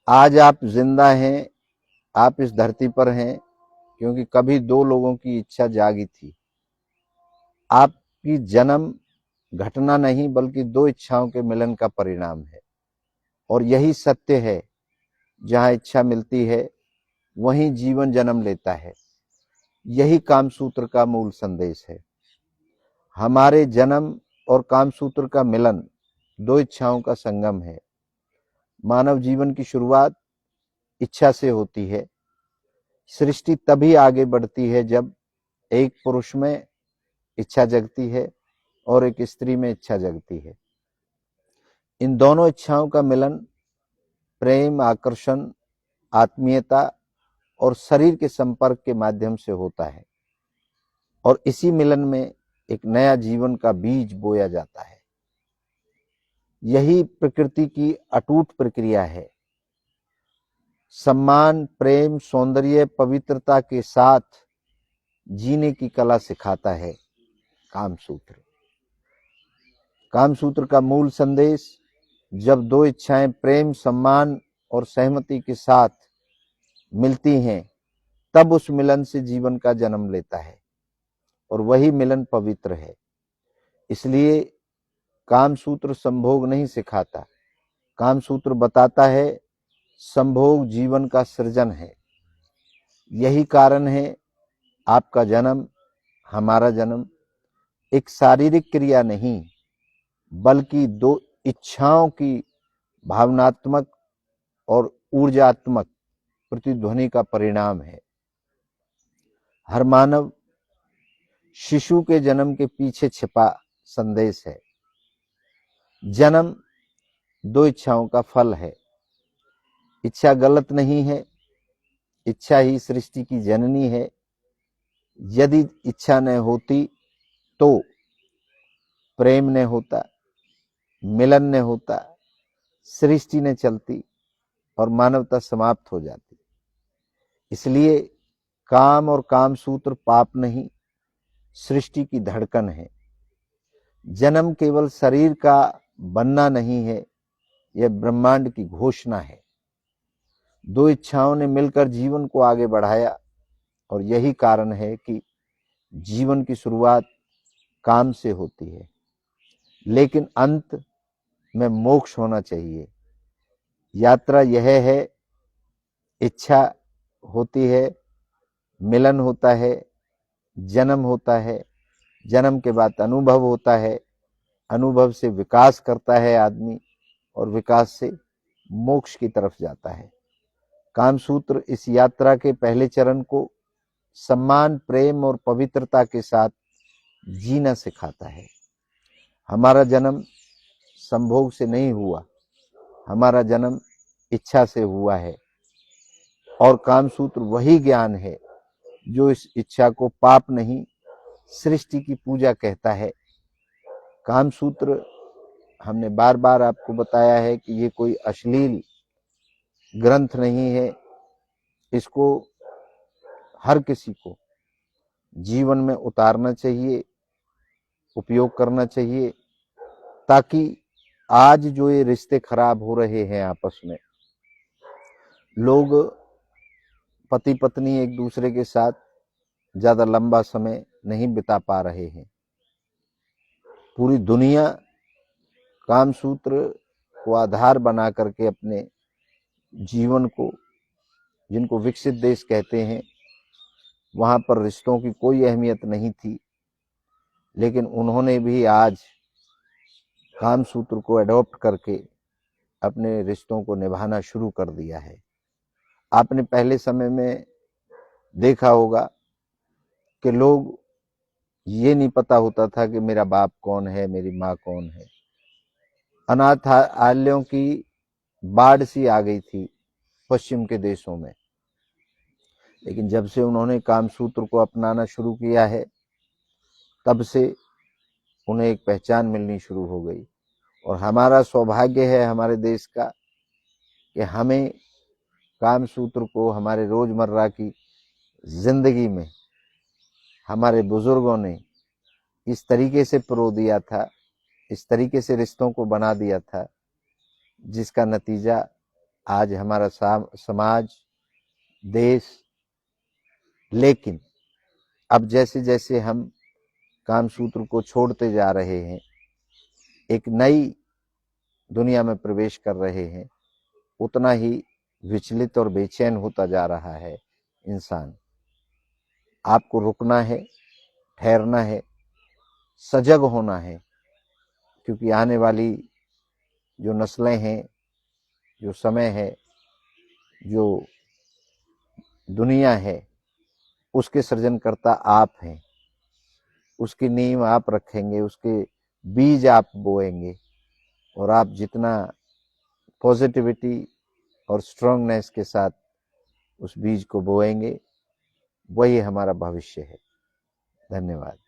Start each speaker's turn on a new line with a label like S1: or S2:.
S1: आज आप जिंदा हैं, आप इस धरती पर हैं क्योंकि कभी दो लोगों की इच्छा जागी थी। आपकी जन्म घटना नहीं बल्कि दो इच्छाओं के मिलन का परिणाम है। और यही सत्य है, जहां इच्छा मिलती है वहीं जीवन जन्म लेता है। यही कामसूत्र का मूल संदेश है। हमारे जन्म और कामसूत्र का मिलन दो इच्छाओं का संगम है। मानव जीवन की शुरुआत इच्छा से होती है। सृष्टि तभी आगे बढ़ती है जब एक पुरुष में इच्छा जगती है और एक स्त्री में इच्छा जगती है। इन दोनों इच्छाओं का मिलन प्रेम, आकर्षण, आत्मीयता और शरीर के संपर्क के माध्यम से होता है और इसी मिलन में एक नया जीवन का बीज बोया जाता है। यही प्रकृति की अटूट प्रक्रिया है। सम्मान, प्रेम, सौंदर्य, पवित्रता के साथ जीने की कला सिखाता है कामसूत्र। कामसूत्र का मूल संदेश, जब दो इच्छाएं प्रेम, सम्मान और सहमति के साथ मिलती हैं तब उस मिलन से जीवन का जन्म लेता है और वही मिलन पवित्र है। इसलिए कामसूत्र संभोग नहीं सिखाता, कामसूत्र बताता है संभोग जीवन का सृजन है। यही कारण है आपका जन्म, हमारा जन्म एक शारीरिक क्रिया नहीं बल्कि दो इच्छाओं की भावनात्मक और ऊर्जात्मक प्रतिध्वनि का परिणाम है। हर मानव शिशु के जन्म के पीछे छिपा संदेश है। जन्म दो इच्छाओं का फल है। इच्छा गलत नहीं है, इच्छा ही सृष्टि की जननी है। यदि इच्छा न होती तो प्रेम न होता, मिलन न होता, सृष्टि न चलती और मानवता समाप्त हो जाती। इसलिए काम और कामसूत्र पाप नहीं, सृष्टि की धड़कन है। जन्म केवल शरीर का बनना नहीं है, यह ब्रह्मांड की घोषणा है। दो इच्छाओं ने मिलकर जीवन को आगे बढ़ाया और यही कारण है कि जीवन की शुरुआत काम से होती है लेकिन अंत में मोक्ष होना चाहिए। यात्रा यह है, इच्छा होती है, मिलन होता है, जन्म होता है, जन्म के बाद अनुभव होता है, अनुभव से विकास करता है आदमी और विकास से मोक्ष की तरफ जाता है। कामसूत्र इस यात्रा के पहले चरण को सम्मान, प्रेम और पवित्रता के साथ जीना सिखाता है। हमारा जन्म संभोग से नहीं हुआ, हमारा जन्म इच्छा से हुआ है और कामसूत्र वही ज्ञान है जो इस इच्छा को पाप नहीं, सृष्टि की पूजा कहता है। कामसूत्र, हमने बार बार आपको बताया है कि ये कोई अश्लील ग्रंथ नहीं है। इसको हर किसी को जीवन में उतारना चाहिए, उपयोग करना चाहिए, ताकि आज जो ये रिश्ते खराब हो रहे हैं आपस में, लोग पति पत्नी एक दूसरे के साथ ज्यादा लंबा समय नहीं बिता पा रहे हैं। पूरी दुनिया कामसूत्र को आधार बना करके अपने जीवन को, जिनको विकसित देश कहते हैं, वहां पर रिश्तों की कोई अहमियत नहीं थी, लेकिन उन्होंने भी आज कामसूत्र को अडॉप्ट करके अपने रिश्तों को निभाना शुरू कर दिया है। आपने पहले समय में देखा होगा कि लोग, ये नहीं पता होता था कि मेरा बाप कौन है, मेरी माँ कौन है। अनाथालयों की बाढ़ सी आ गई थी पश्चिम के देशों में, लेकिन जब से उन्होंने कामसूत्र को अपनाना शुरू किया है तब से उन्हें एक पहचान मिलनी शुरू हो गई। और हमारा सौभाग्य है हमारे देश का कि हमें कामसूत्र को हमारे रोजमर्रा की जिंदगी में हमारे बुजुर्गों ने इस तरीके से परो दिया था, इस तरीके से रिश्तों को बना दिया था, जिसका नतीजा आज हमारा समाज, देश, लेकिन अब जैसे जैसे हम कामसूत्र को छोड़ते जा रहे हैं, एक नई दुनिया में प्रवेश कर रहे हैं, उतना ही विचलित और बेचैन होता जा रहा है इंसान। आपको रुकना है, ठहरना है, सजग होना है, क्योंकि आने वाली जो नस्लें हैं, जो समय है, जो दुनिया है, उसके सृजनकर्ता आप हैं। उसकी नींव आप रखेंगे, उसके बीज आप बोएंगे, और आप जितना पॉजिटिविटी और स्ट्रांगनेस के साथ उस बीज को बोएंगे, वही हमारा भविष्य है। धन्यवाद।